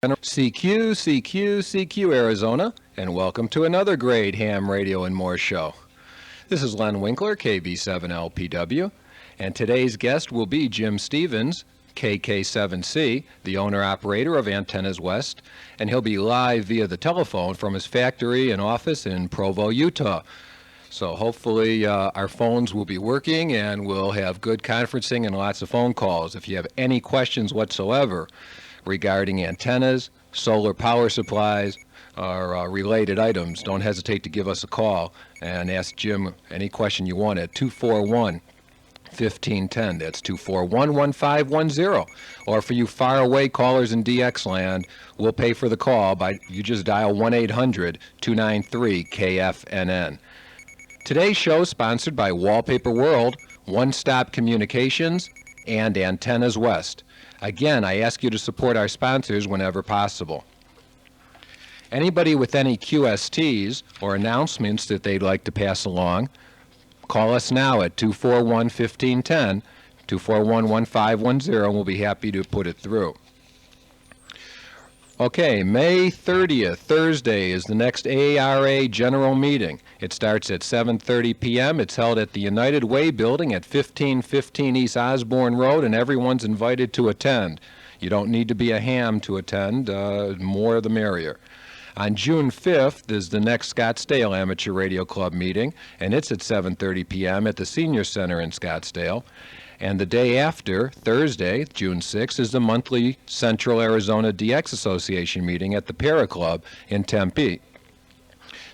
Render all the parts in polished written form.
CQ, Arizona, and welcome to another great ham radio and more show. This is Len Winkler, KV7LPW, and today's guest will be Jim Stevens, KK7C, the owner-operator of Antennas West, and he'll be live via the telephone from his factory and office in Provo, Utah. So hopefully our phones will be working and we'll have good conferencing and lots of phone calls. If you have any questions whatsoever regarding antennas, solar power supplies, or related items, don't hesitate to give us a call and ask Jim any question you want at 241-1510. That's 241-1510. Or for you faraway callers in DX land, we'll pay for the call by you just dial 1-800-293-KFNN. Today's show is sponsored by Wallpaper World, One Stop Communications, and Antennas West. Again, I ask you to support our sponsors whenever possible. Anybody with any QSTs or announcements that they'd like to pass along, call us now at 241-1510, 241-1510, and we'll be happy to put it through. Okay, May 30th, Thursday, is the next ARRL General Meeting. It starts at 7:30 p.m. It's held at the United Way Building at 1515 East Osborne Road, and everyone's invited to attend. You don't need to be a ham to attend, more the merrier. On June 5th is the next Scottsdale Amateur Radio Club meeting, and it's at 7:30 p.m. at the Senior Center in Scottsdale. And the day after, Thursday, June 6th, is the monthly Central Arizona DX Association meeting at the Para Club in Tempe.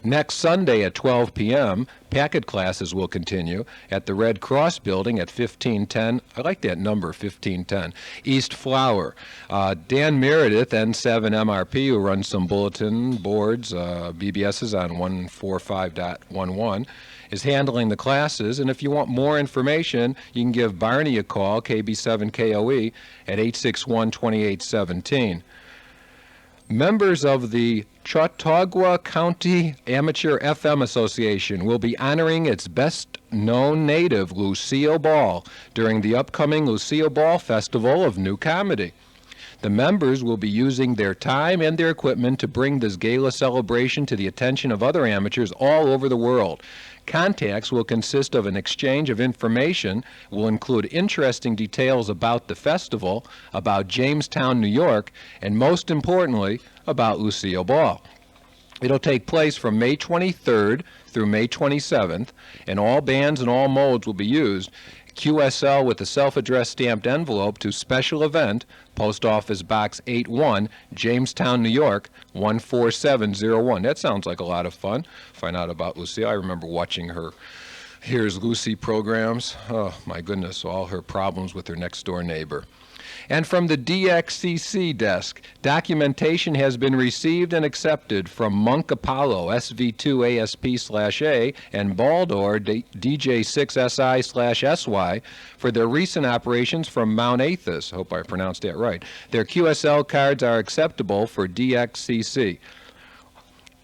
Next Sunday at 12 p.m., packet classes will continue at the Red Cross Building at 1510, I like that number, 1510, East Flower. Dan Meredith, N7MRP, who runs some bulletin boards, BBSs on 145.11, is handling the classes, and if you want more information, you can give Barney a call, KB7KOE, at 861-2817. Members of the Chautauqua County Amateur FM Association will be honoring its best-known native, Lucille Ball, during the upcoming Lucille Ball Festival of New Comedy. The members will be using their time and their equipment to bring this gala celebration to the attention of other amateurs all over the world. Contacts will consist of an exchange of information, will include interesting details about the festival, about Jamestown, New York, and most importantly, about Lucille Ball. It'll take place from May 23rd through May 27th, and all bands and all modes will be used. QSL with a self-addressed stamped envelope to Special Event, Post Office Box 81, Jamestown, New York, 14701. That sounds like a lot of fun. Find out about Lucy. I remember watching her Here's Lucy programs. Oh, my goodness, all her problems with her next-door neighbor. And from the DXCC desk, documentation has been received and accepted from Monk Apollo SV2ASP/A and Baldor DJ6SI/SY for their recent operations from Mount Athos. Hope I pronounced that right. Their QSL cards are acceptable for DXCC.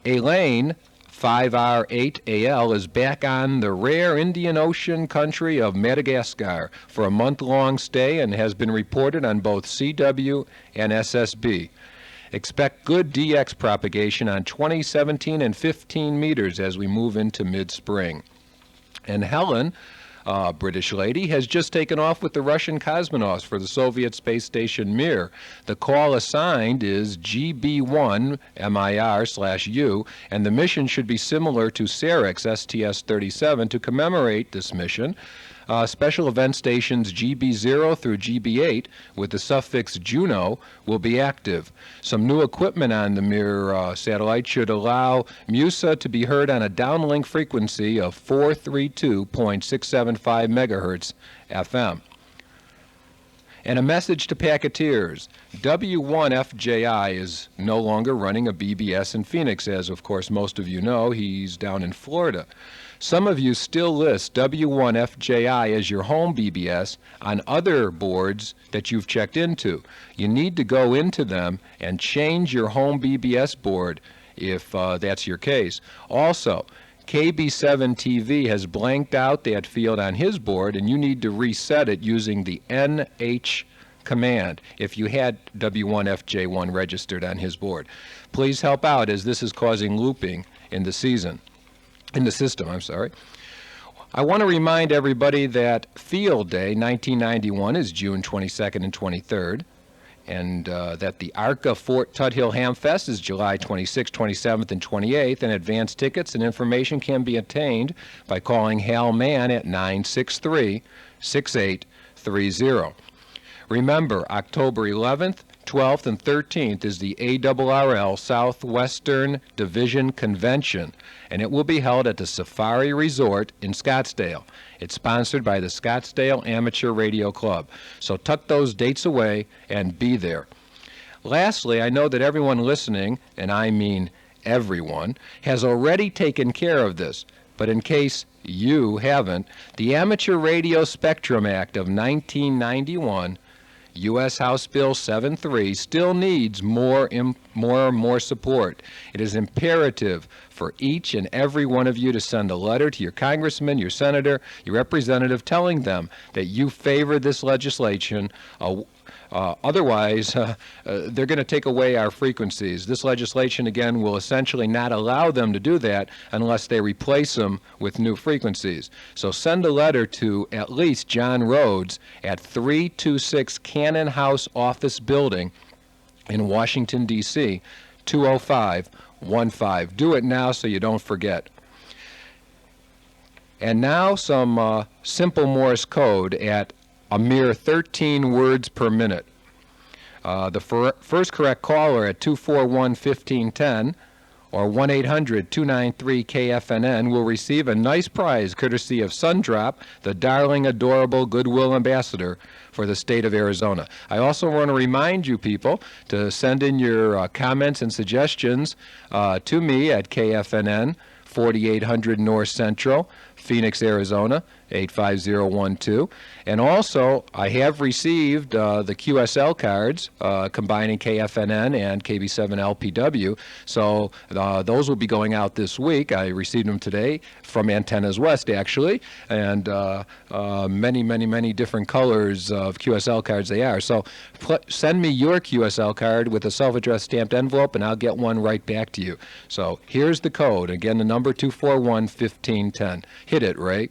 Elaine 5R8AL is back on the rare Indian Ocean country of Madagascar for a month-long stay and has been reported on both CW and SSB. Expect good DX propagation on 20, 17, and 15 meters as we move into mid-spring. And Helen, British lady, has just taken off with the Russian cosmonauts for the Soviet space station Mir. The call assigned is GB1 MIR/U, and the mission should be similar to Sarik's STS-37 to commemorate this mission. Special event stations GB0 through GB8 with the suffix Juno will be active. Some new equipment on the Mir satellite should allow MUSA to be heard on a downlink frequency of 432.675 megahertz FM. And a message to packeteers. W1FJI is no longer running a BBS in Phoenix, as of course most of you know. He's down in Florida. Some of you still list W1FJI as your home BBS on other boards that you've checked into. You need to go into them and change your home BBS board if that's your case. Also, KB7TV has blanked out that field on his board, and you need to reset it using the NH command if you had W1FJ1 registered on his board. Please help out, as this is causing looping in the system. I want to remind everybody that Field Day 1991 is June 22nd and 23rd, and that the ARRL Fort Tuthill Hamfest is July 26th, 27th, and 28th, and advance tickets and information can be obtained by calling Hal Mann at 963-6830. Remember, October 11th, 12th, and 13th is the ARRL Southwestern Division Convention, and it will be held at the Safari Resort in Scottsdale. It's sponsored by the Scottsdale Amateur Radio Club. So tuck those dates away and be there. Lastly, I know that everyone listening, and I mean everyone, has already taken care of this. But in case you haven't, the Amateur Radio Spectrum Act of 1991, U.S. House Bill 73, still needs more support. It is imperative for each and every one of you to send a letter to your congressman, your senator, your representative, telling them that you favor this legislation. Otherwise, they're going to take away our frequencies. This legislation, again, will essentially not allow them to do that unless they replace them with new frequencies. So send a letter to at least John Rhodes at 326 Cannon House Office Building in Washington, D.C., 20515. Do it now so you don't forget. And now some simple Morse code at a mere 13 words per minute. The first correct caller at 241-1510 or 1-800-293-KFNN will receive a nice prize courtesy of Sundrop, the darling, adorable Goodwill Ambassador for the state of Arizona. I also want to remind you people to send in your comments and suggestions to me at KFNN, 4800 North Central, Phoenix, Arizona, 85012. And also, I have received the QSL cards combining KFNN and KB7LPW. So those will be going out this week. I received them today from Antennas West, actually, and many different colors of QSL cards they are. So send me your QSL card with a self-addressed stamped envelope, and I'll get one right back to you. So here's the code. Again, the number 241-1510. Hit it, Ray.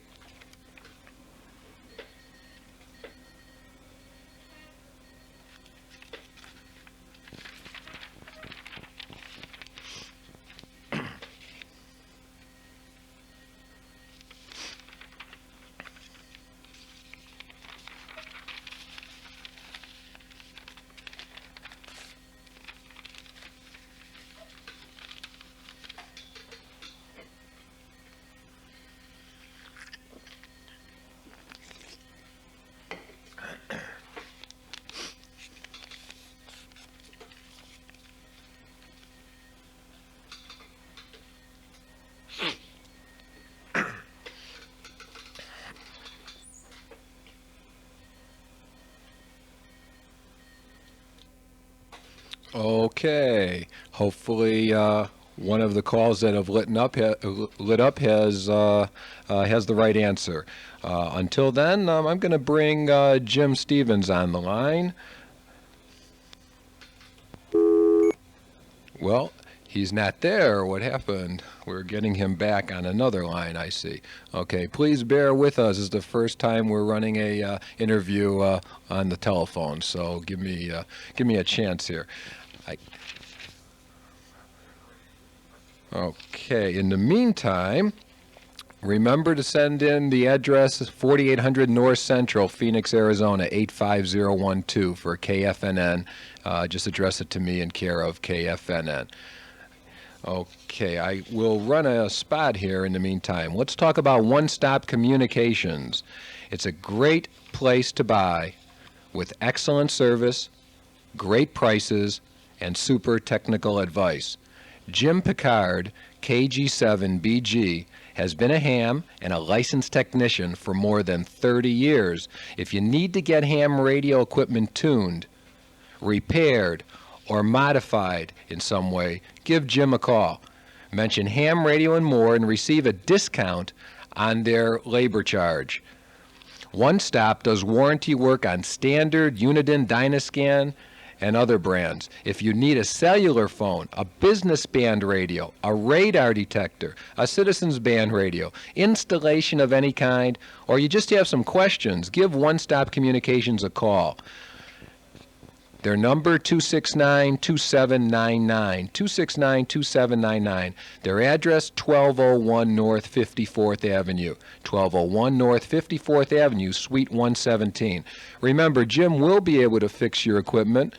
Okay, hopefully one of the calls that have lit up has the right answer. Until then, I'm going to bring Jim Stevens on the line. Well, he's not there. What happened? We're getting him back on another line, I see. Okay, please bear with us. This is the first time we're running a interview on the telephone, so give me a chance here. Okay, in the meantime, remember to send in the address 4800 North Central, Phoenix, Arizona, 85012 for KFNN. Just address it to me in care of KFNN. Okay, I will run a spot here in the meantime. Let's talk about one-stop communications. It's a great place to buy with excellent service, great prices, and super technical advice. Jim Picard, KG7BG, has been a ham and a licensed technician for more than 30 years. If you need to get ham radio equipment tuned, repaired, or modified in some way, give Jim a call. Mention ham radio and more and receive a discount on their labor charge. One Stop does warranty work on Standard, Uniden, Dynascan, and other brands. If you need a cellular phone, a business band radio, a radar detector, a citizens band radio, installation of any kind, or you just have some questions, give One Stop Communications a call. Their number, 269-2799, 269-2799. Their address, 1201 North 54th Avenue, 1201 North 54th Avenue, Suite 117. Remember, Jim will be able to fix your equipment.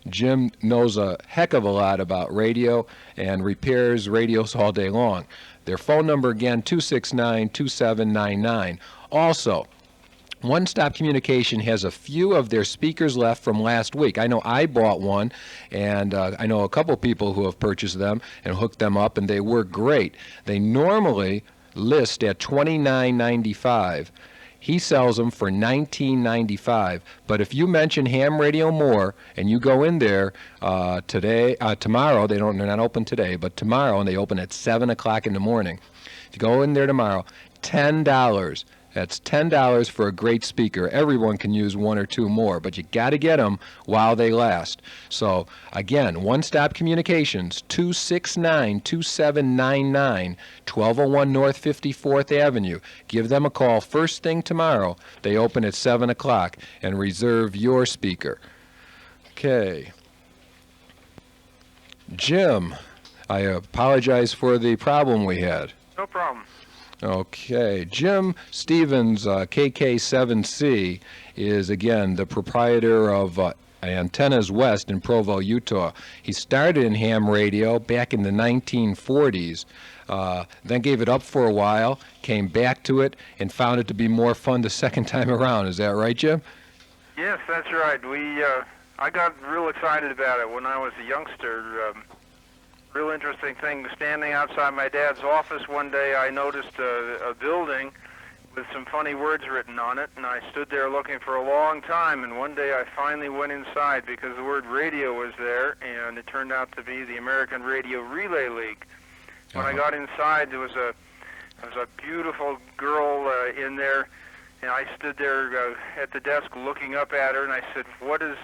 Jim knows a heck of a lot about radio and repairs radios all day long. Their phone number again, 269-2799. Also, One Stop Communication has a few of their speakers left from last week. I know I bought one, and I know a couple people who have purchased them and hooked them up, and they work great. They normally list at $29.95. He sells them for $19.95. But if you mention Ham Radio More and you go in there tomorrow, they're not open today, but tomorrow, and they open at 7 o'clock in the morning. If you go in there tomorrow, $10. That's $10 for a great speaker. Everyone can use one or two more, but you got to get them while they last. So, again, One Stop Communications, 269-2799, 1201 North 54th Avenue. Give them a call first thing tomorrow. They open at 7 o'clock, and reserve your speaker. Okay. Jim, I apologize for the problem we had. No problem. Okay, Jim Stevens, KK7C, is again the proprietor of Antennas West in Provo, Utah. He started in ham radio back in the 1940s, then gave it up for a while, came back to it, and found it to be more fun the second time around. Is that right, Jim? Yes, that's right. I got real excited about it when I was a youngster. Real interesting thing, standing outside my dad's office one day, I noticed a building with some funny words written on it, and I stood there looking for a long time, and one day I finally went inside because the word radio was there, and it turned out to be the American Radio Relay League. When I got inside, there was a beautiful girl in there, and I stood there at the desk looking up at her, and I said, what does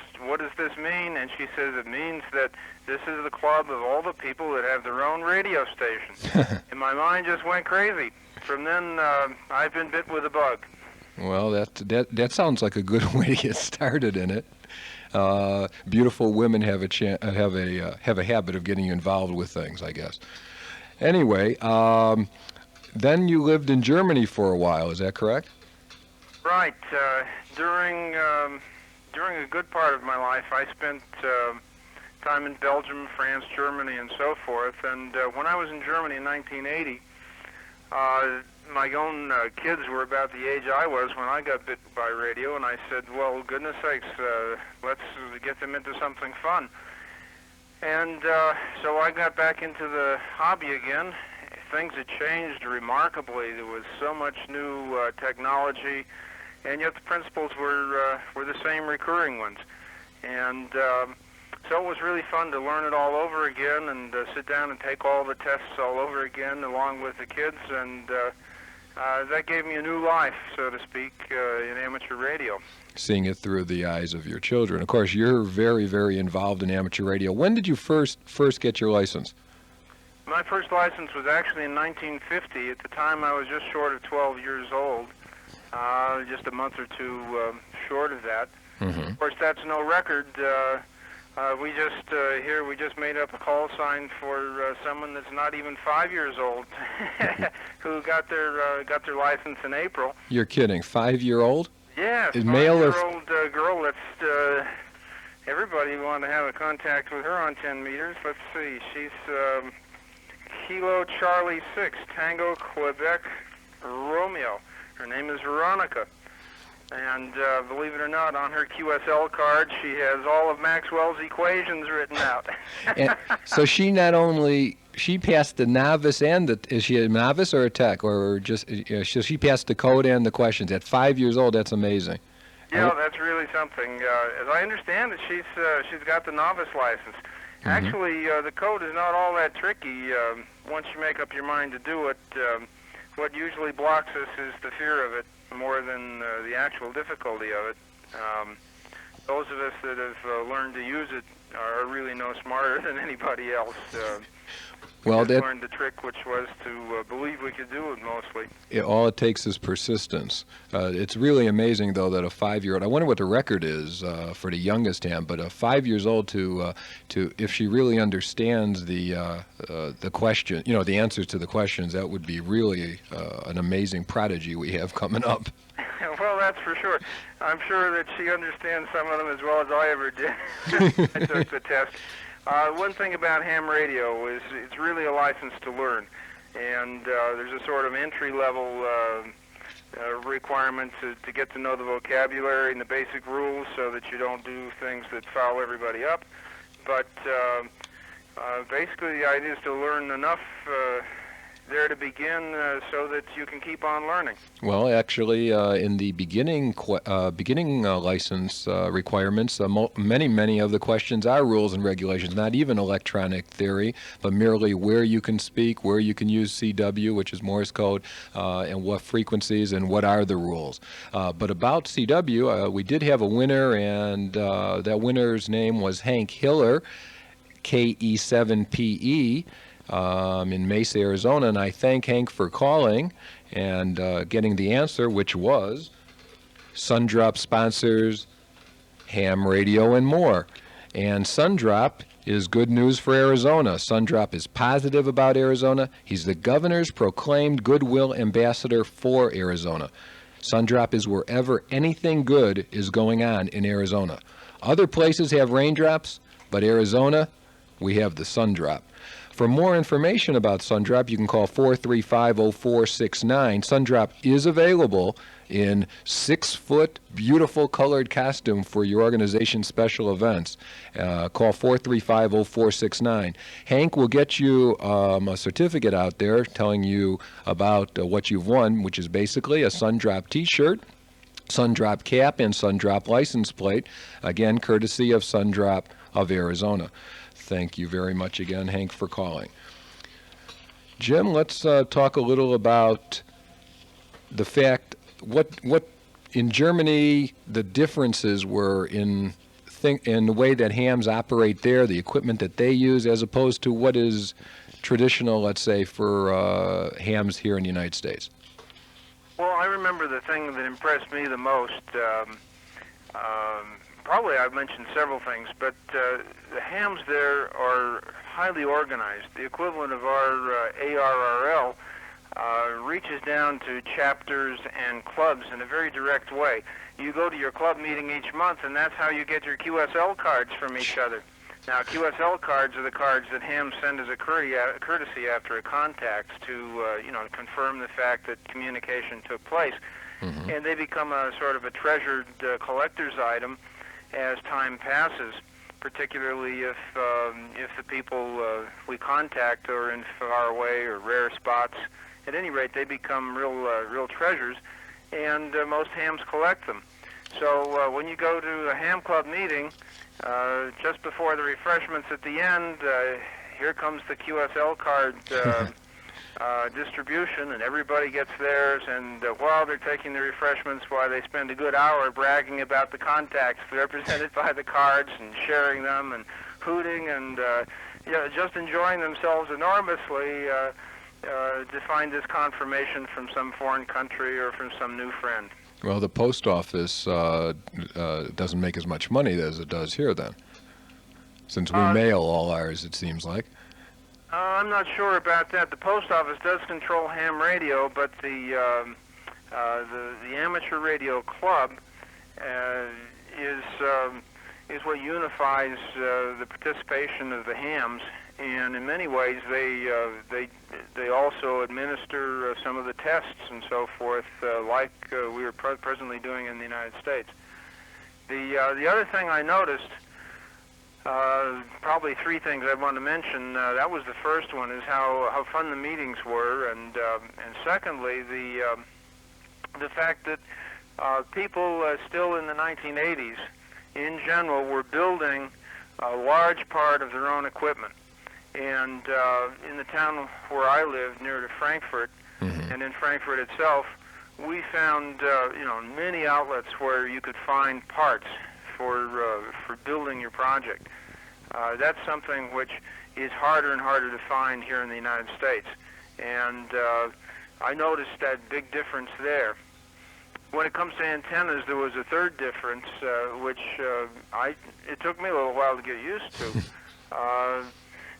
this mean? And she says, it means that this is the club of all the people that have their own radio station. And my mind just went crazy. From then, I've been bit with a bug. Well, that sounds like a good way to get started in it. Beautiful women have a habit of getting involved with things, I guess. Anyway, then you lived in Germany for a while. Is that correct? Right. During a good part of my life, I spent time in Belgium, France, Germany, and so forth. And when I was in Germany in 1980, my own kids were about the age I was when I got bit by radio, and I said, well, goodness sakes, let's get them into something fun. And so I got back into the hobby again. Things had changed remarkably. There was so much new technology, and yet the principles were the same recurring ones. And so it was really fun to learn it all over again and sit down and take all the tests all over again along with the kids, and that gave me a new life, so to speak, in amateur radio. Seeing it through the eyes of your children. Of course, you're very, very involved in amateur radio. When did you first get your license? My first license was actually in 1950. At the time, I was just short of 12 years old, just a month or two short of that. Mm-hmm. Of course, that's no record. We just made up a call sign for someone that's not even 5 years old, who got their license in April. You're kidding? 5-year-old? Yeah, Is male or 5-year-old girl. That's everybody wanted to have a contact with her on 10 meters. Let's see, she's Kilo Charlie 6 Tango Quebec Romeo. Her name is Veronica. And believe it or not, on her QSL card, she has all of Maxwell's equations written out. And so she passed the novice is she a novice or a tech, or just so she passed the code and the questions at 5 years old? That's amazing. Yeah, that's really something. As I understand it, she's got the novice license. Mm-hmm. Actually, the code is not all that tricky. Once you make up your mind to do it, what usually blocks us is the fear of it. more than the actual difficulty of it. Those of us that have learned to use it are really no smarter than anybody else. Well, we just learned the trick, which was to believe we could do it mostly. All it takes is persistence. It's really amazing, though, that a 5-year-old, I wonder what the record is for the youngest ham, but a 5 years old to if she really understands the question, you know, the answers to the questions, that would be really an amazing prodigy we have coming up. Well, that's for sure. I'm sure that she understands some of them as well as I ever did. I took the test. One thing about ham radio is it's really a license to learn, and there's a sort of entry-level requirement to get to know the vocabulary and the basic rules so that you don't do things that foul everybody up. But basically the idea is to learn enough there to begin so that you can keep on learning. Well, actually, in the beginning license requirements, many of the questions are rules and regulations, not even electronic theory, but merely where you can speak, where you can use CW, which is Morse Code, and what frequencies and what are the rules. But about CW, we did have a winner, and that winner's name was Hank Hiller, KE7PE. In Mesa, Arizona, and I thank Hank for calling and getting the answer, which was Sundrop sponsors ham radio and more. And Sundrop is good news for Arizona. Sundrop is positive about Arizona. He's the governor's proclaimed goodwill ambassador for Arizona. Sundrop is wherever anything good is going on in Arizona. Other places have raindrops, but Arizona, we have the Sundrop. For more information about Sundrop, you can call 435-0469. Sundrop is available in 6-foot, beautiful colored costume for your organization's special events. Call 435-0469. Hank will get you a certificate out there telling you about what you've won, which is basically a Sundrop t-shirt, Sundrop cap, and Sundrop license plate, again, courtesy of Sundrop of Arizona. Thank you very much again, Hank, for calling. Jim, let's talk a little about the fact what in Germany the differences were in the way that hams operate there, the equipment that they use, as opposed to what is traditional, let's say, for hams here in the United States. Well, I remember the thing that impressed me the most. Probably I've mentioned several things, but the hams there are highly organized. The equivalent of our ARRL reaches down to chapters and clubs in a very direct way. You go to your club meeting each month, and that's how you get your QSL cards from each other. Now, QSL cards are the cards that hams send as a courtesy after a contact to, confirm the fact that communication took place. Mm-hmm. And they become a sort of a treasured collector's item as time passes, particularly if the people we contact are in far away or rare spots. At any rate, they become real treasures, and most hams collect them. So when you go to a ham club meeting, just before the refreshments at the end, here comes the QSL card distribution, and everybody gets theirs, and while they're taking the refreshments, while they spend a good hour bragging about the contacts represented by the cards and sharing them and hooting and just enjoying themselves enormously to find this confirmation from some foreign country or from some new friend. Well, the post office doesn't make as much money as it does here then, since we mail all ours, it seems like. I'm not sure about that. The post office does control ham radio, but the amateur radio club is what unifies the participation of the hams, and in many ways they also administer some of the tests and so forth, like we are presently doing in the United States. The other thing I noticed. Probably three things I want to mention. That was the first one, is how fun the meetings were, and secondly, the fact that people still in the 1980s, in general, were building a large part of their own equipment. And in the town where I lived, near to Frankfurt, mm-hmm. and in Frankfurt itself, we found many outlets where you could find parts for building your project. That's something which is harder and harder to find here in the United States, and I noticed that big difference there. When it comes to antennas, there was a third difference, which it took me a little while to get used to.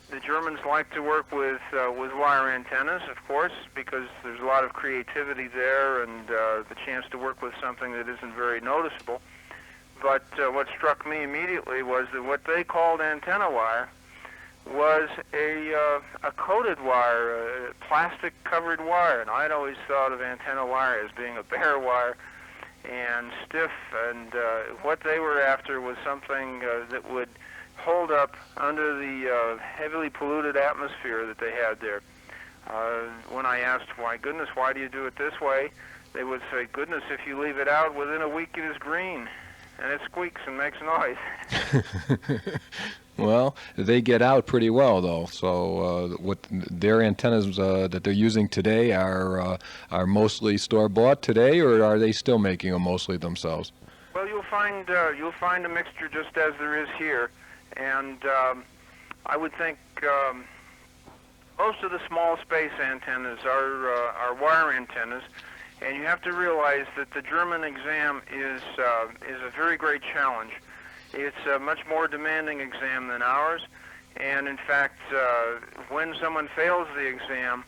The Germans like to work with wire antennas, of course, because there's a lot of creativity there and the chance to work with something that isn't very noticeable. But what struck me immediately was that what they called antenna wire was a coated wire, a plastic-covered wire, and I'd always thought of antenna wire as being a bare wire and stiff, and what they were after was something that would hold up under the heavily polluted atmosphere that they had there. When I asked, "Why goodness, why do you do it this way?" they would say, "Goodness, if you leave it out, within a week it is green, and it squeaks and makes noise." Well, they get out pretty well, though. So what their antennas that they're using today are mostly store-bought today, or are they still making them mostly themselves? Well, you'll find a mixture just as there is here, and I would think most of the small space antennas are wire antennas, and you have to realize that the German exam is a very great challenge. It's a much more demanding exam than ours, and in fact, when someone fails the exam,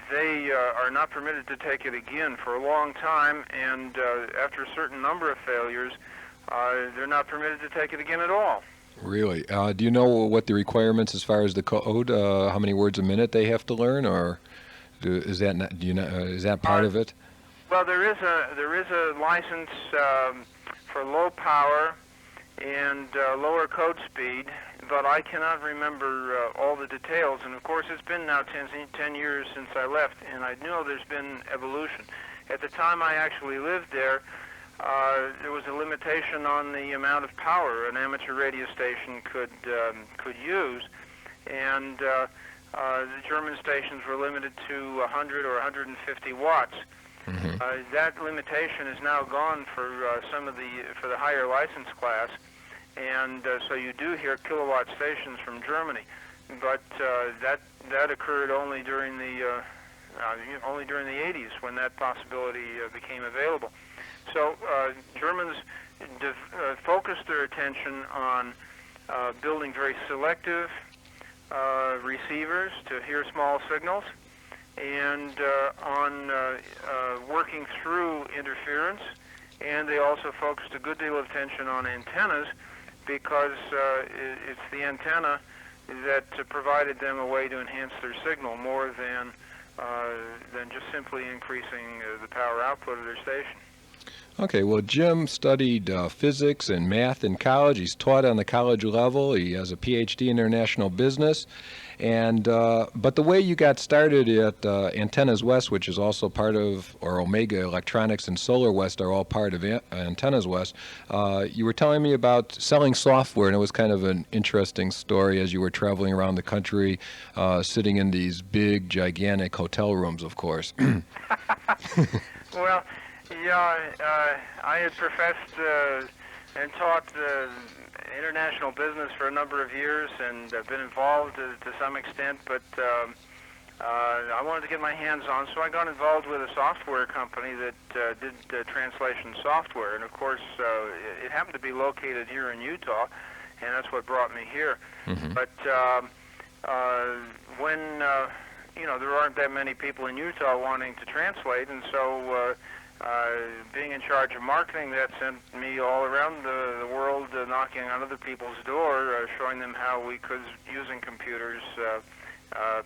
they are not permitted to take it again for a long time, and after a certain number of failures, they're not permitted to take it again at all. Really? Do you know what the requirements as far as the code, how many words a minute they have to learn, or is that not, do you know, is that part of it? Well, there is a license for low power and lower code speed, but I cannot remember all the details. And of course, it's been now 10 years since I left, and I know there's been evolution. At the time I actually lived there was a limitation on the amount of power an amateur radio station could use, and the German stations were limited to 100 or 150 watts. Mm-hmm. That limitation is now gone for for the higher license class, and so you do hear kilowatt stations from Germany, but that occurred only during the 80s when that possibility became available. So Germans focused their attention on building very selective receivers to hear small signals, and on working through interference, and they also focused a good deal of attention on antennas, because it's the antenna that provided them a way to enhance their signal more than just simply increasing the power output of their station. Okay, well, Jim studied physics and math in college. He's taught on the college level. He has a PhD in international business. And but the way you got started at Antennas West, which is also part of, or Omega Electronics and Solar West are all part of Antennas West, you were telling me about selling software, and it was kind of an interesting story as you were traveling around the country, sitting in these big, gigantic hotel rooms, of course. Well, yeah, I had professed and taught international business for a number of years, and been involved to some extent, but I wanted to get my hands on, so I got involved with a software company that did translation software, and of course it happened to be located here in Utah, and that's what brought me here. Mm-hmm. But when there aren't that many people in Utah wanting to translate, and so being in charge of marketing, that sent me all around the world, knocking on other people's door, showing them how we could, using computers,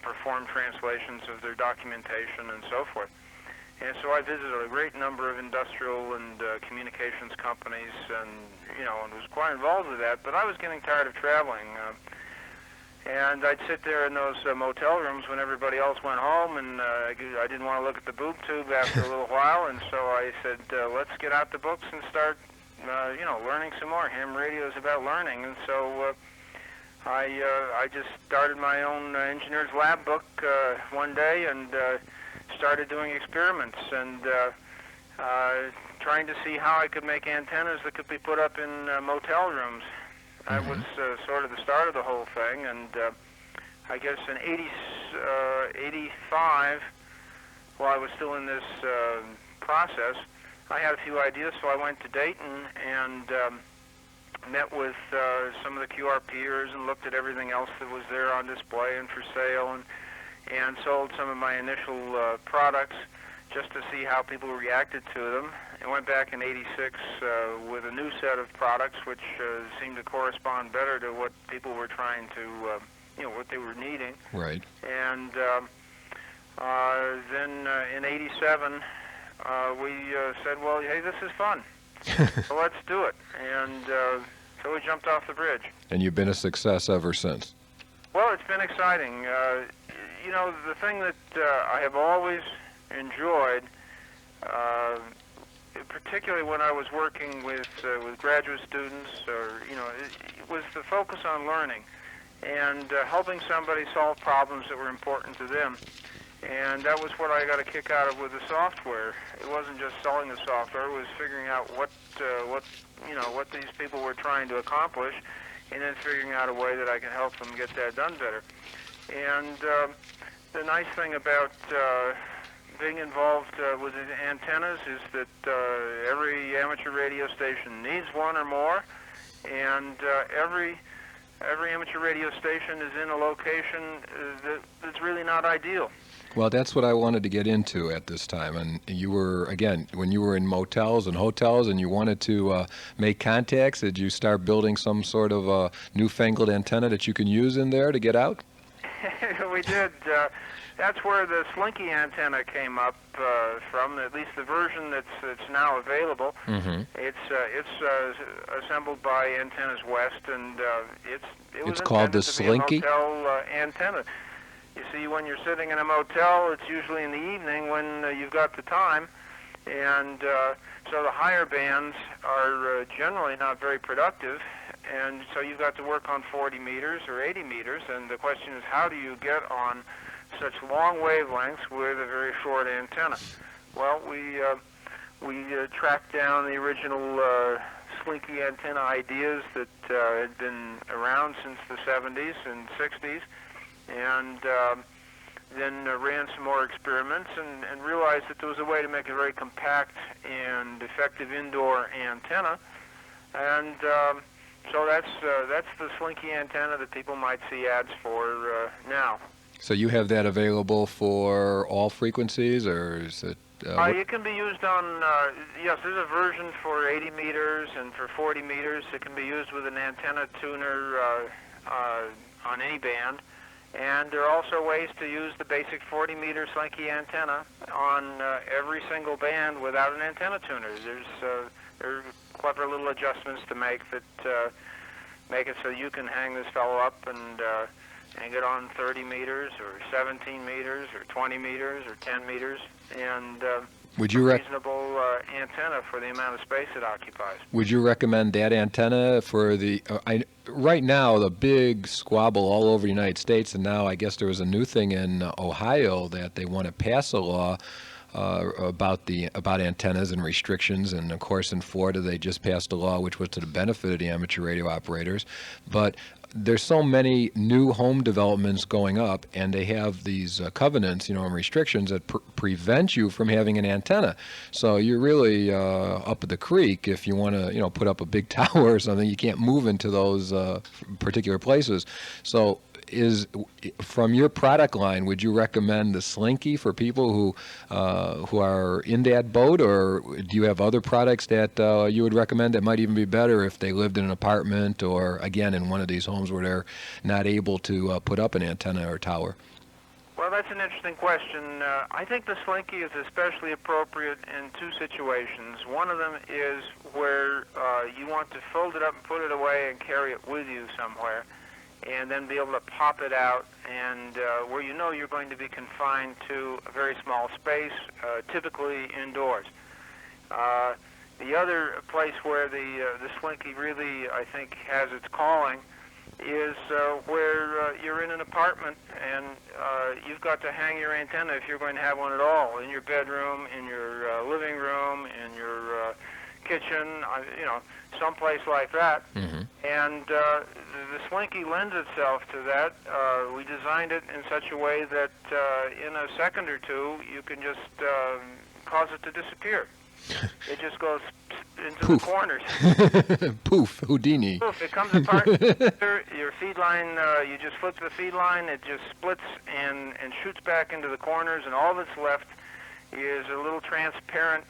perform translations of their documentation and so forth. And so I visited a great number of industrial and communications companies, and and was quite involved with that. But I was getting tired of traveling. And I'd sit there in those motel rooms when everybody else went home, and I didn't want to look at the boob tube after a little while, and so I said, let's get out the books and start, learning some more. Ham radio is about learning, and so I just started my own engineer's lab book one day and started doing experiments and trying to see how I could make antennas that could be put up in motel rooms. That was sort of the start of the whole thing, and I guess in 85, while I was still in this process, I had a few ideas, so I went to Dayton and met with some of the QR peers and looked at everything else that was there on display and for sale, and sold some of my initial products just to see how people reacted to them. I went back in 86 with a new set of products which seemed to correspond better to what people were trying to, what they were needing. Right. And then in 87, we said, well, hey, this is fun, so let's do it. And so we jumped off the bridge. And you've been a success ever since. Well, it's been exciting. The thing that I have always enjoyed, particularly when I was working with graduate students, it was the focus on learning and helping somebody solve problems that were important to them. And that was what I got a kick out of with the software. It wasn't just selling the software; it was figuring out what these people were trying to accomplish, and then figuring out a way that I can help them get that done better. And the nice thing about being involved with the antennas is that every amateur radio station needs one or more, and every amateur radio station is in a location that's really not ideal. Well, that's what I wanted to get into at this time. And you were, again, when you were in motels and hotels and you wanted to make contacts, did you start building some sort of newfangled antenna that you can use in there to get out? We did. That's where the Slinky antenna came up from, at least the version that's now available. Mm-hmm. It's assembled by Antennas West, and it was called the Slinky? To be a motel antenna. You see, when you're sitting in a motel, it's usually in the evening when you've got the time, and so the higher bands are generally not very productive, and so you've got to work on 40 meters or 80 meters, and the question is, how do you get on such long wavelengths with a very short antenna? Well, we tracked down the original Slinky antenna ideas that had been around since the 70s and 60s, and then ran some more experiments and realized that there was a way to make a very compact and effective indoor antenna, and so that's the Slinky antenna that people might see ads for now. So you have that available for all frequencies, or is it? It can be used on, yes, there's a version for 80 meters and for 40 meters. It can be used with an antenna tuner on any band. And there are also ways to use the basic 40-meter Slinky antenna on every single band without an antenna tuner. There are clever little adjustments to make that make it so you can hang this fellow up and hang it on 30 meters or 17 meters or 20 meters or 10 meters, and would you reasonable antenna for the amount of space it occupies. Would you recommend that antenna for the? Right now, the big squabble all over the United States, and now I guess there was a new thing in Ohio that they want to pass a law about antennas and restrictions, and of course in Florida they just passed a law which was to the benefit of the amateur radio operators. But there's so many new home developments going up, and they have these covenants, and restrictions that prevent you from having an antenna. So you're really up at the creek if you want to, put up a big tower or something. You can't move into those particular places. So from your product line, would you recommend the Slinky for people who are in that boat, or do you have other products that you would recommend that might even be better if they lived in an apartment or, again, in one of these homes where they're not able to put up an antenna or tower? Well, that's an interesting question. I think the Slinky is especially appropriate in two situations. One of them is where you want to fold it up and put it away and carry it with you somewhere, and then be able to pop it out, and where you're going to be confined to a very small space, typically indoors. The other place where the Slinky really, I think, has its calling is where you're in an apartment and you've got to hang your antenna if you're going to have one at all, in your bedroom, in your living room, in your kitchen, someplace like that. Mm-hmm. And the Slinky lends itself to that. We designed it in such a way that in a second or two you can just cause it to disappear. It just goes into Poof. the corners. Poof, Houdini. Poof, it comes apart. Your feed line, you just flip the feed line, it just splits and shoots back into the corners, and all that's left is a little transparent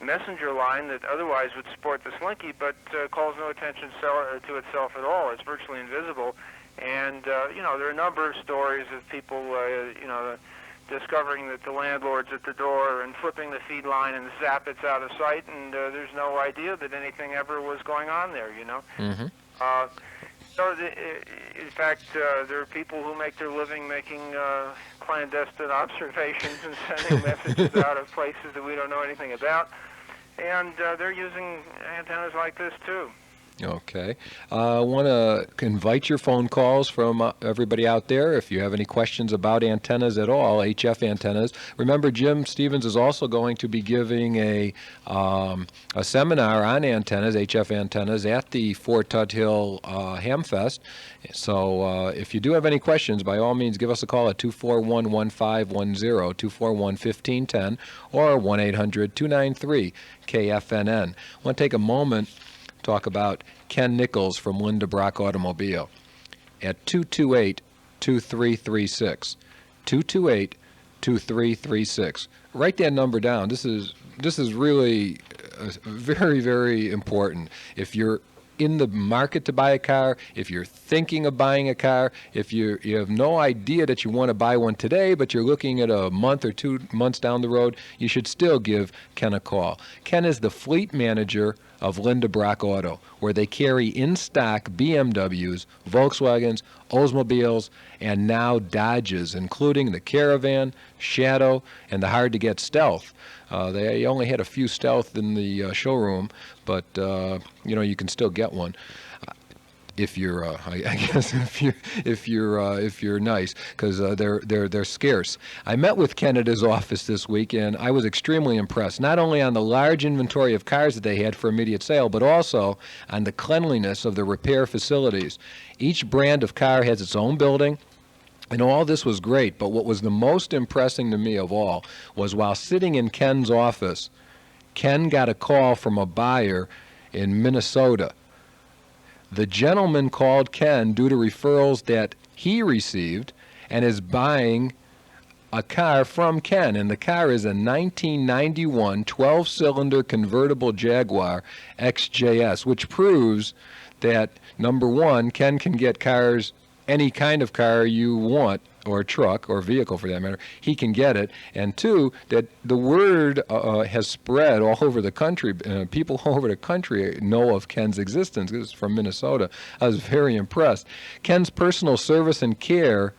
messenger line that otherwise would sport the Slinky, but calls no attention to itself at all. It's virtually invisible. And, there are a number of stories of people, discovering that the landlord's at the door and flipping the feed line and zap, it's out of sight, and there's no idea that anything ever was going on there, Mm-hmm. In fact, there are people who make their living making clandestine observations and sending messages out of places that we don't know anything about, and they're using antennas like this too. Okay. I want to invite your phone calls from everybody out there. If you have any questions about antennas at all, HF antennas. Remember, Jim Stevens is also going to be giving a seminar on antennas, HF antennas, at the Fort Tuthill Hamfest. So if you do have any questions, by all means, give us a call at 241-1510, 241-1510, or 1-800-293-KFNN. I want to take a moment talk about Ken Nichols from Linda Brock Automobile at 228-2336. 228-2336. Write that number down. This is really very, very important. If you're in the market to buy a car, if you're thinking of buying a car, if you have no idea that you want to buy one today, but you're looking at a month or 2 months down the road, you should still give Ken a call. Ken is the fleet manager of Linda Brock Auto, where they carry in stock BMWs, Volkswagens, Oldsmobiles, and now Dodges, including the Caravan, Shadow, and the hard-to-get Stealth. They only had a few Stealth in the showroom, but you can still get one. If you're, I guess, if you're nice, because they're scarce. I met with Ken at his office this week, and I was extremely impressed. Not only on the large inventory of cars that they had for immediate sale, but also on the cleanliness of the repair facilities. Each brand of car has its own building. And all this was great, but what was the most impressing to me of all was while sitting in Ken's office, Ken got a call from a buyer in Minnesota. The gentleman called Ken due to referrals that he received and is buying a car from Ken. And the car is a 1991 12-cylinder convertible Jaguar XJS, which proves that, number one, Ken can get cars, any kind of car you want, or truck, or vehicle for that matter, he can get it. And two, that the word has spread all over the country. People all over the country know of Ken's existence. This is from Minnesota. I was very impressed. Ken's personal service and care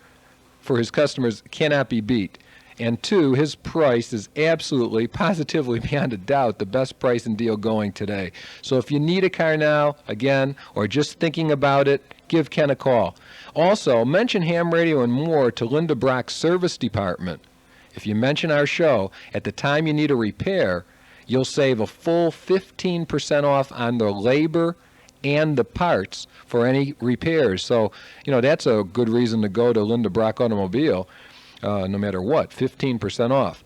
for his customers cannot be beat. And two, his price is absolutely, positively, beyond a doubt, the best price and deal going today. So if you need a car now, again, or just thinking about it, give Ken a call. Also, mention Ham Radio and More to Linda Brock's service department. If you mention our show, at the time you need a repair, you'll save a full 15% off on the labor and the parts for any repairs. So, that's a good reason to go to Linda Brock Automobile, no matter what, 15% off.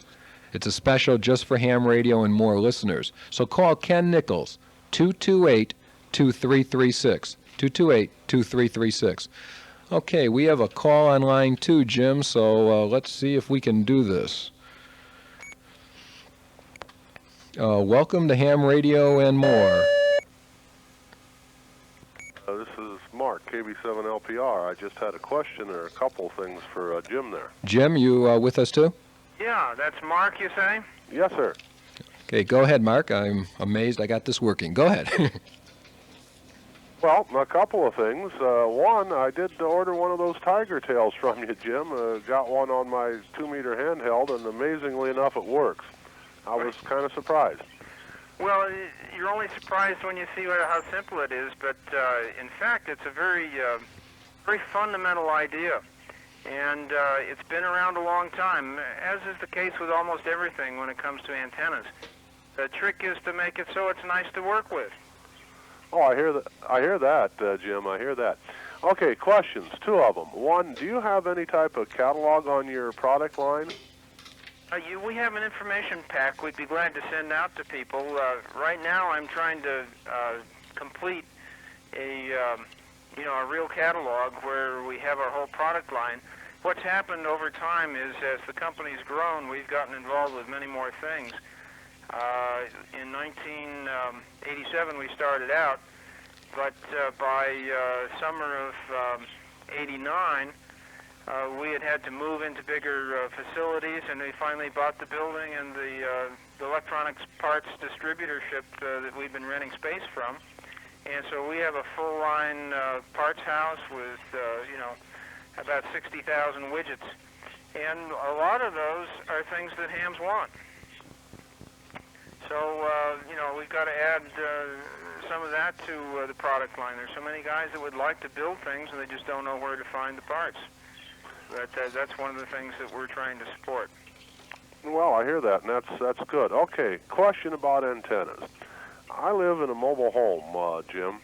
It's a special just for Ham Radio and More listeners. So call Ken Nichols, 228-2336, 228-2336. Okay, we have a call on line 2, Jim, so let's see if we can do this. Welcome to Ham Radio and More. This is Mark, KB7LPR. I just had a question or a couple things for Jim there. Jim, you with us too? Yeah, that's Mark, you say? Yes, sir. Okay, go ahead, Mark. I'm amazed I got this working. Go ahead. Well, a couple of things. One, I did order one of those tiger tails from you, Jim. Got one on my 2-meter handheld, and amazingly enough, it works. I was kind of surprised. Well, you're only surprised when you see how simple it is, but in fact, it's a very very fundamental idea. And it's been around a long time, as is the case with almost everything when it comes to antennas. The trick is to make it so it's nice to work with. Oh, I hear that. I hear that, Jim. I hear that. Okay, questions. Two of them. One, do you have any type of catalog on your product line? We have an information pack we'd be glad to send out to people. Right now I'm trying to complete a real catalog where we have our whole product line. What's happened over time is as the company's grown, we've gotten involved with many more things. In 1987 we started out, but by summer of '89 we had to move into bigger facilities, and we finally bought the building and the electronics parts distributorship that we've been renting space from. And so we have a full-line parts house with, about 60,000 widgets. And a lot of those are things that hams want. So, we've got to add some of that to the product line. There's so many guys that would like to build things, and they just don't know where to find the parts. That's one of the things that we're trying to support. Well, I hear that, and that's good. Okay, question about antennas. I live in a mobile home, Jim,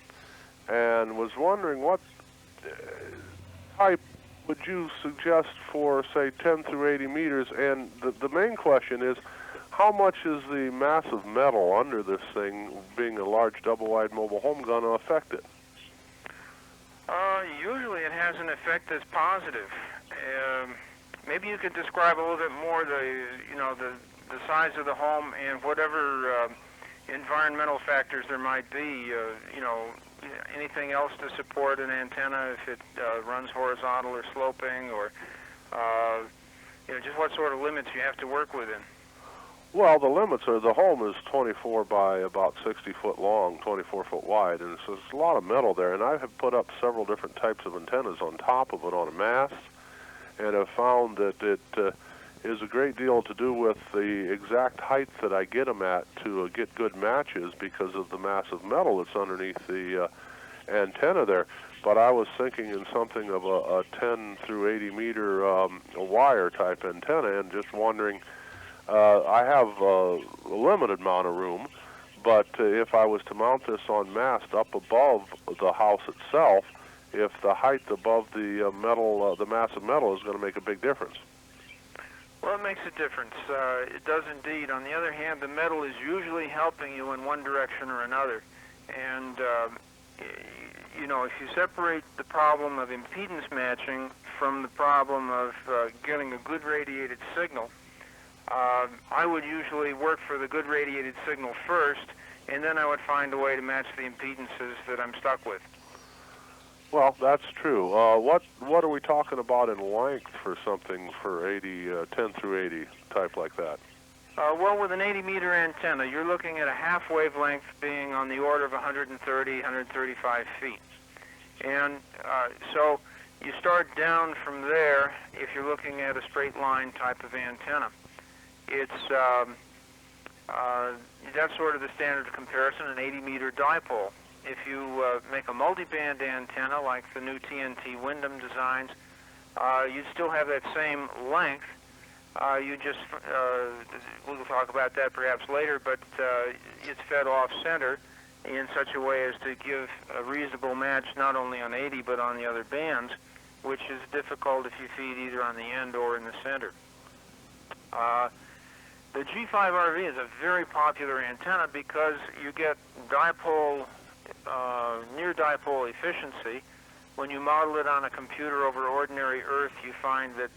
and was wondering what type would you suggest for, say, 10 through 80 meters? And the main question is, how much is the mass of metal under this thing, being a large double-wide mobile home, going to affect it? Usually it has an effect that's positive. Maybe you could describe a little bit more the size of the home and whatever environmental factors there might be. Anything else to support an antenna if it runs horizontal or sloping, or just what sort of limits you have to work within. Well, the limits are the home is 24 by about 60 foot long, 24 foot wide, and so there's a lot of metal there. And I have put up several different types of antennas on top of it on a mast, and have found that it is a great deal to do with the exact height that I get them at to get good matches because of the mass of metal that's underneath the antenna there. But I was thinking in something of a 10 through 80 meter wire type antenna, and just wondering, I have a limited amount of room, but if I was to mount this on mast up above the house itself, if the height above the metal, the mass of metal, is going to make a big difference. Well, it makes a difference. It does indeed. On the other hand, the metal is usually helping you in one direction or another. And, if you separate the problem of impedance matching from the problem of getting a good radiated signal, I would usually work for the good radiated signal first, and then I would find a way to match the impedances that I'm stuck with. Well, that's true. What are we talking about in length for something for 10 through 80 type like that? Well, with an 80-meter antenna, you're looking at a half wavelength being on the order of 130, 135 feet. And so you start down from there if you're looking at a straight line type of antenna. It's that's sort of the standard comparison, an 80-meter dipole. If you make a multiband antenna like the new TNT Wyndham designs, you'd still have that same length. We'll talk about that perhaps later, but it's fed off-center in such a way as to give a reasonable match not only on 80 but on the other bands, which is difficult if you feed either on the end or in the center. The G5RV is a very popular antenna because you get near dipole efficiency. When you model it on a computer over ordinary Earth, you find that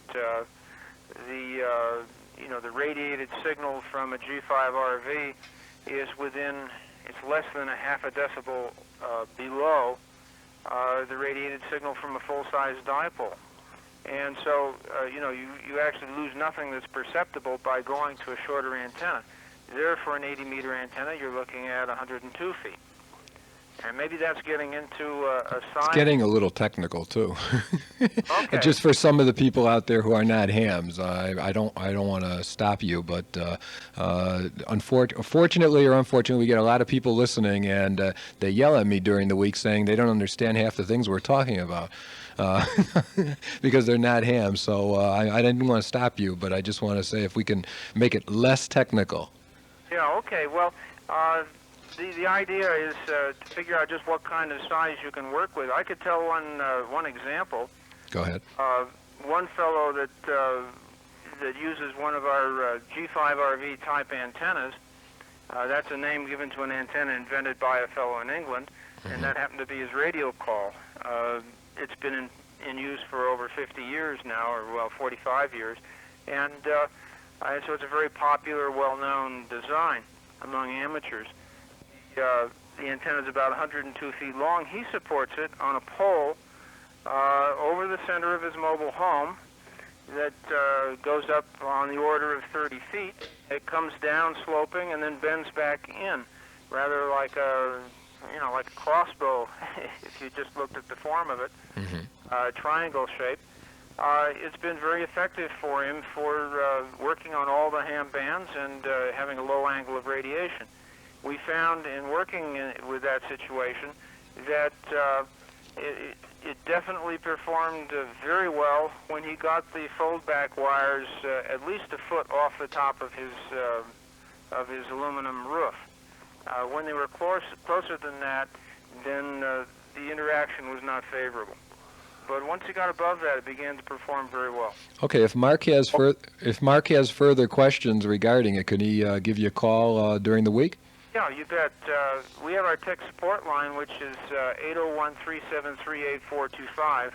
the radiated signal from a G5RV is it's less than a half a decibel below the radiated signal from a full-size dipole. And so, you actually lose nothing that's perceptible by going to a shorter antenna. There, for an 80-meter antenna, you're looking at 102 feet. And maybe that's getting into a size... It's getting a little technical, too. Okay. Just for some of the people out there who are not hams, I don't want to stop you, but fortunately or unfortunately, we get a lot of people listening, and they yell at me during the week saying they don't understand half the things we're talking about. because they're not ham. So I didn't want to stop you, but I just want to say if we can make it less technical. Yeah, okay. Well, the idea is to figure out just what kind of size you can work with. I could tell one example. Go ahead. One fellow that uses one of our G5RV type antennas. That's a name given to an antenna invented by a fellow in England, and that happened to be his radio call. It's been in use for over 50 years now, or well, 45 years, and so it's a very popular, well-known design among amateurs. The antenna is about 102 feet long. He supports it on a pole over the center of his mobile home that goes up on the order of 30 feet. It comes down sloping and then bends back in, rather like a crossbow, if you just looked at the form of it, triangle shape. It's been very effective for him for working on all the ham bands and having a low angle of radiation. We found in working with that situation that it definitely performed very well when he got the fold-back wires at least a foot off the top of his aluminum roof. When they were closer than that, then the interaction was not favorable. But once he got above that, it began to perform very well. Okay, if Mark has further questions regarding it, could he give you a call during the week? Yeah, you bet. We have our tech support line, which is 801-373-8425,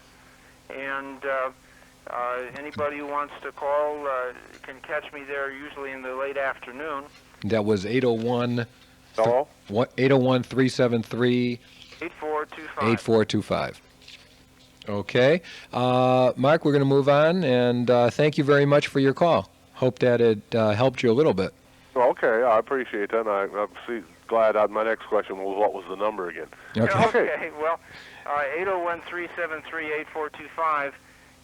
and anybody who wants to call can catch me there usually in the late afternoon. That was 801. Hello? 801-373. 8425. Okay. Mark, we're going to move on, and thank you very much for your call. Hope that it helped you a little bit. Okay, I appreciate that. I'm glad my next question was what was the number again? Okay, well, 801-373-8425,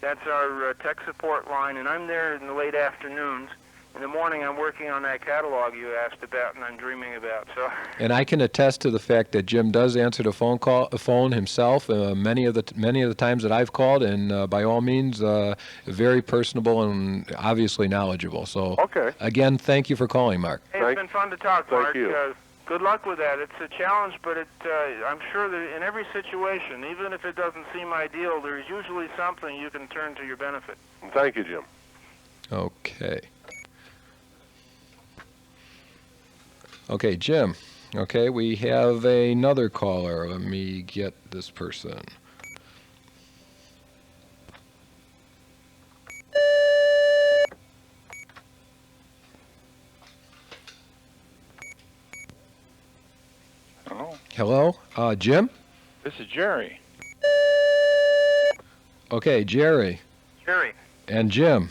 that's our tech support line, and I'm there in the late afternoons. In the morning, I'm working on that catalog you asked about and I'm dreaming about. So. And I can attest to the fact that Jim does answer the phone himself many of the times that I've called, and by all means, very personable and obviously knowledgeable. So, again, thank you for calling, Mark. Hey, it's been fun to talk, Mark. Thank you. Good luck with that. It's a challenge, but I'm sure that in every situation, even if it doesn't seem ideal, there's usually something you can turn to your benefit. Thank you, Jim. Okay. Okay, Jim. Okay, we have another caller. Let me get this person. Hello? Hello? Jim? This is Jerry. Okay, Jerry. Jerry. And Jim.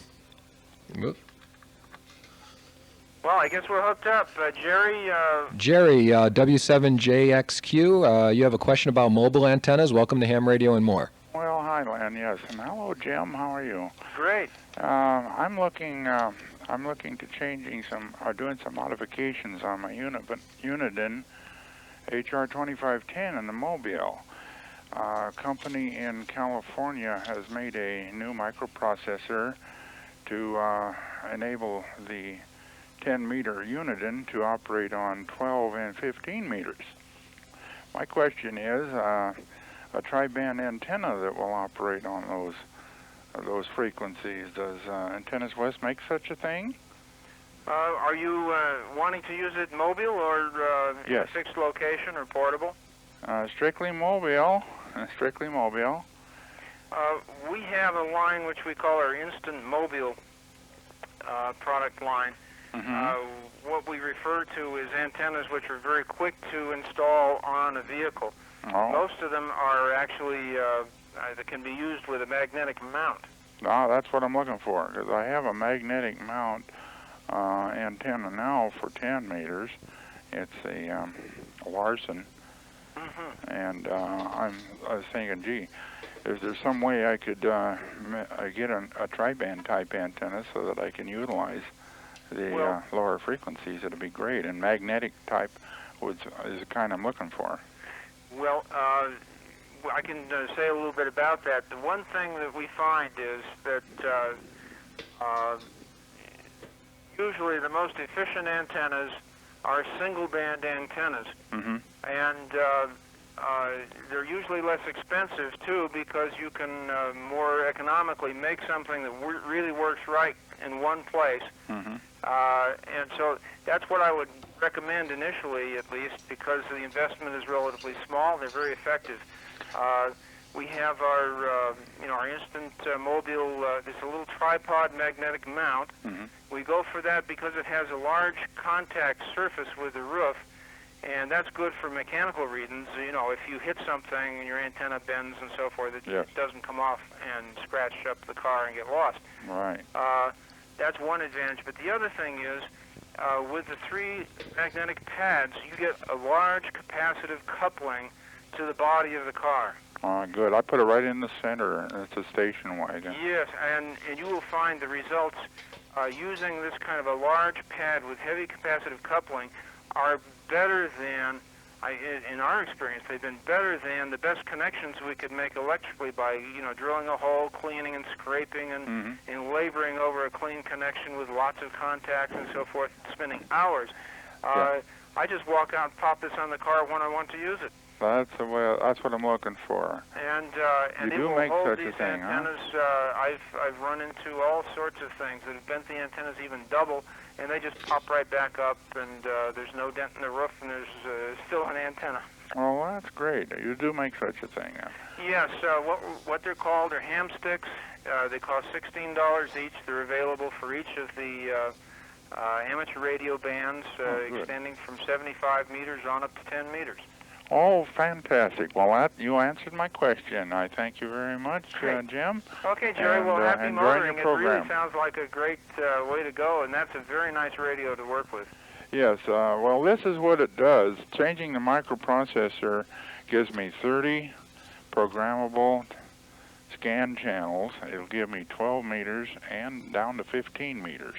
Well, I guess we're hooked up. Jerry... Jerry, W7JXQ, you have a question about mobile antennas. Welcome to Ham Radio and More. Well, hi, Len, yes. And hello, Jim. How are you? Great. I'm looking to doing some modifications on my Uniden HR2510 in the Mobile. A company in California has made a new microprocessor to enable the 10-meter Uniden to operate on 12 and 15 meters. My question is, a tri-band antenna that will operate on those frequencies. Does Antennas West make such a thing? Are you wanting to use it mobile or in a fixed location or portable? Strictly mobile. Strictly mobile. We have a line which we call our Instant Mobile product line. What we refer to is antennas which are very quick to install on a vehicle. Most of them are actually that can be used with a magnetic mount. That's what I'm looking for, because I have a magnetic mount antenna now for 10 meters. It's a Larson, and I was thinking, gee, is there some way I could get a tri-band type antenna so that I can utilize the lower frequencies? It'd be great. And magnetic type is the kind I'm looking for. Well, I can say a little bit about that. The one thing that we find is that usually the most efficient antennas are single-band antennas, and they're usually less expensive too, because you can more economically make something that really works right in one place. And so that's what I would recommend initially, at least, because the investment is relatively small. They're very effective. We have our, our instant mobile. It's a little tripod magnetic mount. We go for that because it has a large contact surface with the roof, and that's good for mechanical reasons. You know, if you hit something and your antenna bends and so forth, it doesn't come off and scratch up the car and get lost. Right. That's one advantage. But the other thing is, with the 3 magnetic pads, you get a large capacitive coupling to the body of the car. Good. I put it right in the center. It's a station wagon. Yes, and you will find the results using this kind of a large pad with heavy capacitive coupling are better than, in our experience, they've been better than the best connections we could make electrically by, drilling a hole, cleaning and scraping and laboring over a clean connection with lots of contacts and so forth, spending hours. I just walk out and pop this on the car when I want to use it. That's what I'm looking for. And you it do will make hold such these a thing, antennas. I've run into all sorts of things that have bent the antennas even double, and they just pop right back up, and there's no dent in the roof, and there's still an antenna. Oh, well, that's great. You do make such a thing now. Yes, what they're called are ham sticks. They cost $16 each. They're available for each of the amateur radio bands, extending from 75 meters on up to 10 meters. Oh, fantastic. Well, you answered my question. I thank you very much, Jim. Okay, Jerry, well, happy motoring. It program. really sounds like a great way to go, and that's a very nice radio to work with. Yes, well, this is what it does. Changing the microprocessor gives me 30 programmable scan channels. It'll give me 12 meters and down to 15 meters,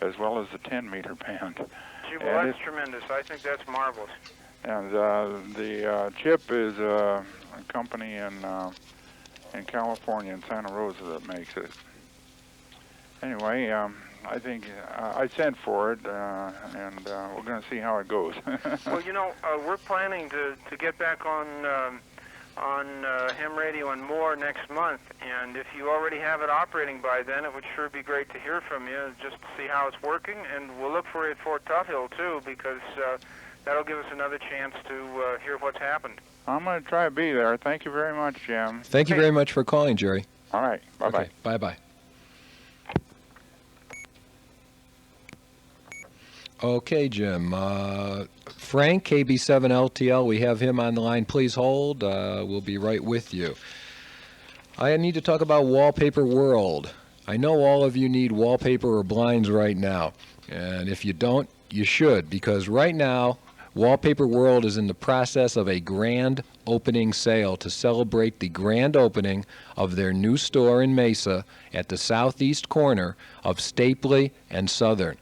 as well as the 10-meter band. Gee, well, that's tremendous. I think that's marvelous. And the chip is a company in California, in Santa Rosa, that makes it. Anyway, I think I sent for it, and we're going to see how it goes. Well, we're planning to get back on ham radio and more next month, and if you already have it operating by then, it would sure be great to hear from you, just to see how it's working, and we'll look for you at Fort Tuthill, too, because that'll give us another chance to hear what's happened. I'm going to try to be there. Thank you very much, Jim. Thank you very much for calling, Jerry. All right. Bye-bye. Okay, bye-bye. Okay, Jim. Frank, KB7LTL, we have him on the line. Please hold. We'll be right with you. I need to talk about Wallpaper World. I know all of you need wallpaper or blinds right now, and if you don't, you should, because right now, Wallpaper World is in the process of a grand opening sale to celebrate the grand opening of their new store in Mesa at the southeast corner of Stapley and Southern.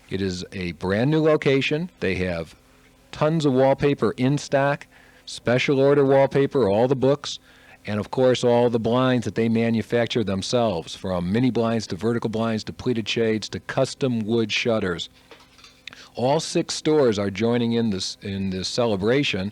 It is a brand new location. They have tons of wallpaper in stock, special order wallpaper, all the books, and of course all the blinds that they manufacture themselves, from mini blinds to vertical blinds to pleated shades to custom wood shutters. All 6 stores are joining in this celebration,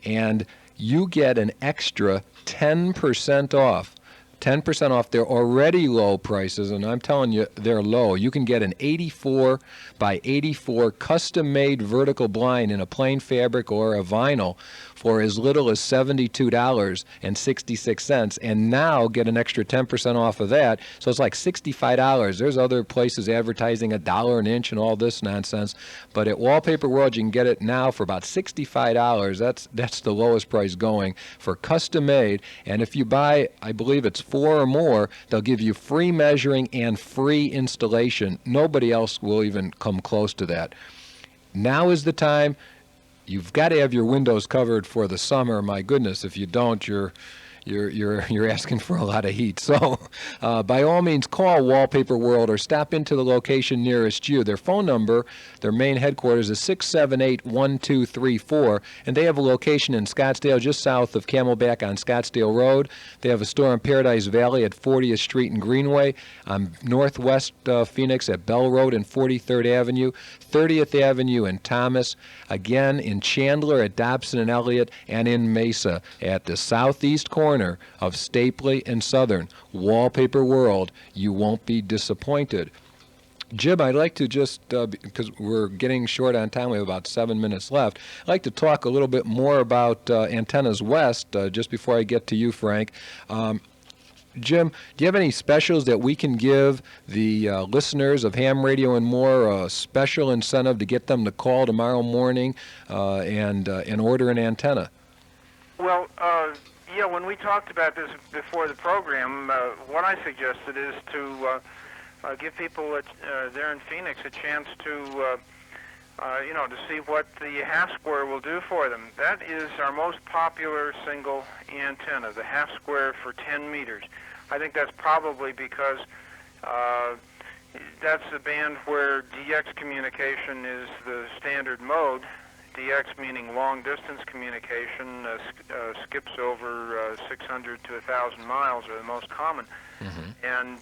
and you get an extra 10% off. 10% off their already low prices, and I'm telling you, they're low. You can get an 84 by 84 custom-made vertical blind in a plain fabric or a vinyl for as little as $72.66, and now get an extra 10% off of that, so it's like $65. There's other places advertising $1 an inch and all this nonsense, but at Wallpaper World you can get it now for about $65. That's the lowest price going for custom-made, and if you buy, I believe it's 4 or more, they'll give you free measuring and free installation. Nobody else will even come close to that. Now is the time. You've got to have your windows covered for the summer. My goodness, if you don't, you're you're asking for a lot of heat. So, by all means, call Wallpaper World or stop into the location nearest you. Their phone number, their main headquarters, is 678-1234, and they have a location in Scottsdale, just south of Camelback on Scottsdale Road. They have a store in Paradise Valley at 40th Street and Greenway, on Northwest Phoenix at Bell Road and 43rd Avenue, 30th Avenue in Thomas, again in Chandler at Dobson and Elliott, and in Mesa at the southeast corner of Stapley and Southern. Wallpaper World. You won't be disappointed. Jim, I'd like to just, because we're getting short on time, we have about 7 minutes left, I'd like to talk a little bit more about Antennas West, just before I get to you, Frank. Jim, do you have any specials that we can give the listeners of Ham Radio and More, a special incentive to get them to call tomorrow morning and order an antenna? Well, yeah, when we talked about this before the program, what I suggested is to give people there in Phoenix a chance to, to see what the half square will do for them. That is our most popular single antenna, the half square for 10 meters. I think that's probably because that's the band where DX communication is the standard mode. DX meaning long-distance communication skips over 600 to 1,000 miles are the most common. Mm-hmm. And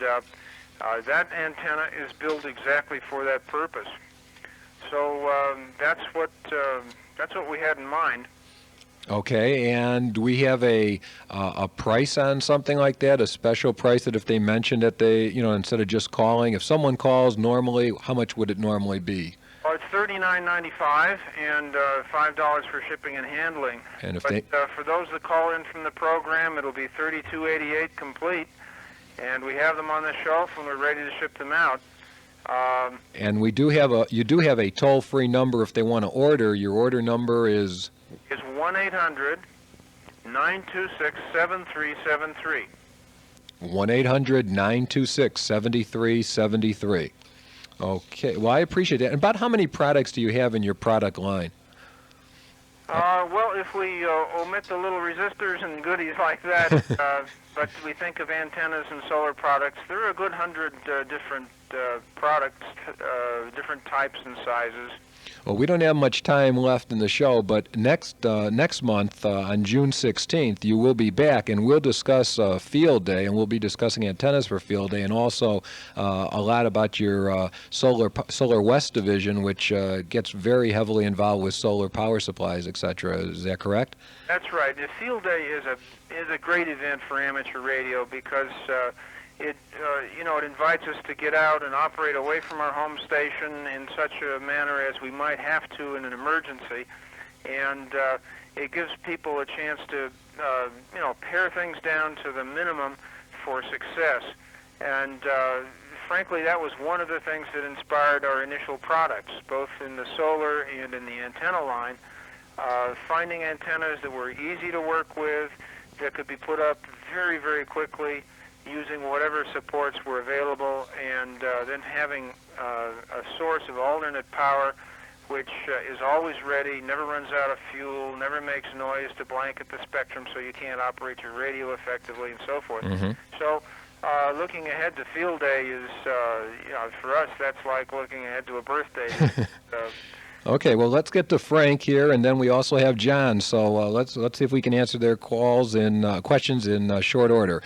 that antenna is built exactly for that purpose. So that's what we had in mind. Okay, and do we have a price on something like that, a special price that if they mentioned that they, instead of just calling, if someone calls normally, how much would it normally be? Well, it's $39.95 and $5 for shipping and handling. And if for those that call in from the program, it'll be $32.88 complete, and we have them on the shelf and we're ready to ship them out. And you do have a toll-free number if they want to order. Your order number is 1-800-926-7373. 1-800-926-7373. Okay, well, I appreciate that. And about how many products do you have in your product line? Well, if we omit the little resistors and goodies like that, but we think of antennas and solar products, there are a good 100 different products, different types and sizes. Well, we don't have much time left in the show, but next month, on June 16th, you will be back, and we'll discuss Field Day, and we'll be discussing antennas for Field Day, and also a lot about your Solar West division, which gets very heavily involved with solar power supplies, etc. Is that correct? That's right. The Field Day is a great event for amateur radio because it invites us to get out and operate away from our home station in such a manner as we might have to in an emergency, and it gives people a chance to, pare things down to the minimum for success. And frankly, that was one of the things that inspired our initial products, both in the solar and in the antenna line. Finding antennas that were easy to work with, that could be put up very, very quickly, using whatever supports were available, and then having a source of alternate power which is always ready, never runs out of fuel, never makes noise to blanket the spectrum so you can't operate your radio effectively, and so forth. Mm-hmm. So looking ahead to Field Day is, for us, that's like looking ahead to a birthday. Okay, well, let's get to Frank here, and then we also have John. So let's see if we can answer their calls and questions in short order.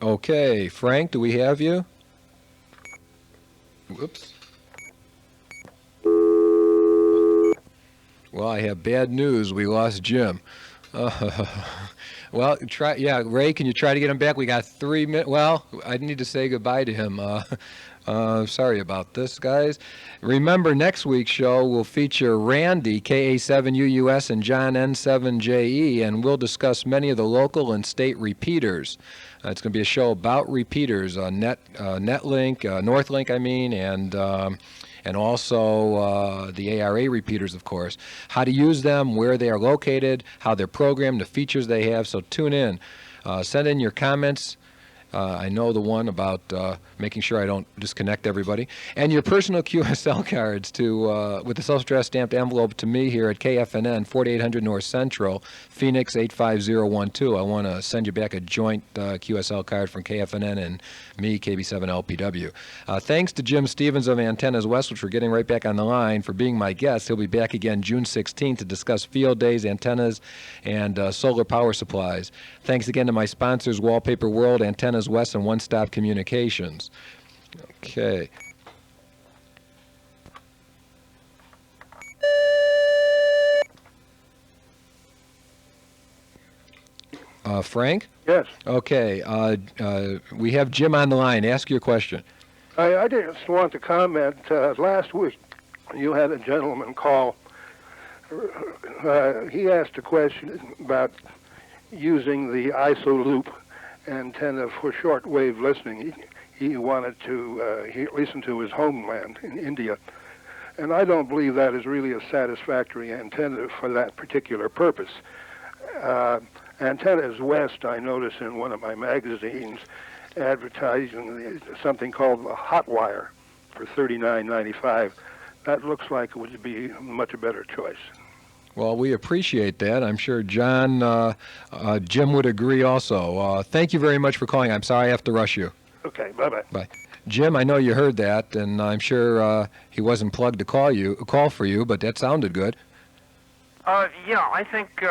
Okay, Frank, do we have you? Whoops. Well, I have bad news. We lost Jim. Well, Ray, can you try to get him back? We got 3 minutes. Well, I need to say goodbye to him. Sorry about this, guys. Remember, next week's show will feature Randy, KA7UUS, and John, N7JE, and we'll discuss many of the local and state repeaters. It's going to be a show about repeaters, Netlink, Northlink, and also the ARRL repeaters, of course. How to use them, where they are located, how they're programmed, the features they have. So tune in. Send in your comments I know the one about making sure I don't disconnect everybody. And your personal QSL cards to with the self-addressed stamped envelope to me here at KFNN, 4800 North Central, Phoenix 85012. I want to send you back a joint QSL card from KFNN and me, KB7LPW. Thanks to Jim Stevens of Antennas West, which we're getting right back on the line, for being my guest. He'll be back again June 16th to discuss field days, antennas, and solar power supplies. Thanks again to my sponsors, Wallpaper World, Antennas West, and One Stop Communications. Okay. Frank? Yes. Okay. We have Jim on the line. Ask your question. I just want to comment. Last week, you had a gentleman call. He asked a question about using the ISO-loop antenna for shortwave listening. He wanted to listen to his homeland in India. And I don't believe that is really a satisfactory antenna for that particular purpose. Antennas West, I noticed in one of my magazines, advertising something called a hot wire for $39.95. That looks like it would be a much better choice. Well, we appreciate that. I'm sure Jim would agree also. Thank you very much for calling. I'm sorry I have to rush you. Okay, bye-bye. Bye. Jim, I know you heard that, and I'm sure he wasn't plugged to call for you, but that sounded good. Yeah, I think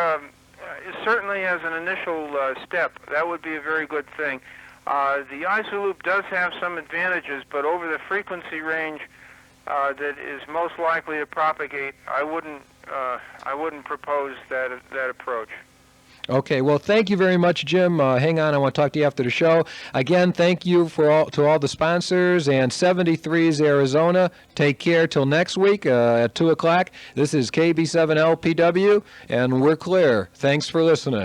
certainly as an initial step, that would be a very good thing. The ISO loop does have some advantages, but over the frequency range that is most likely to propagate, I wouldn't propose that approach. Okay, well, thank you very much, Jim. Hang on, I want to talk to you after the show. Again, thank you to all the sponsors, and 73's Arizona. Take care till next week at 2 o'clock. This is KB7LPW, and we're clear. Thanks for listening.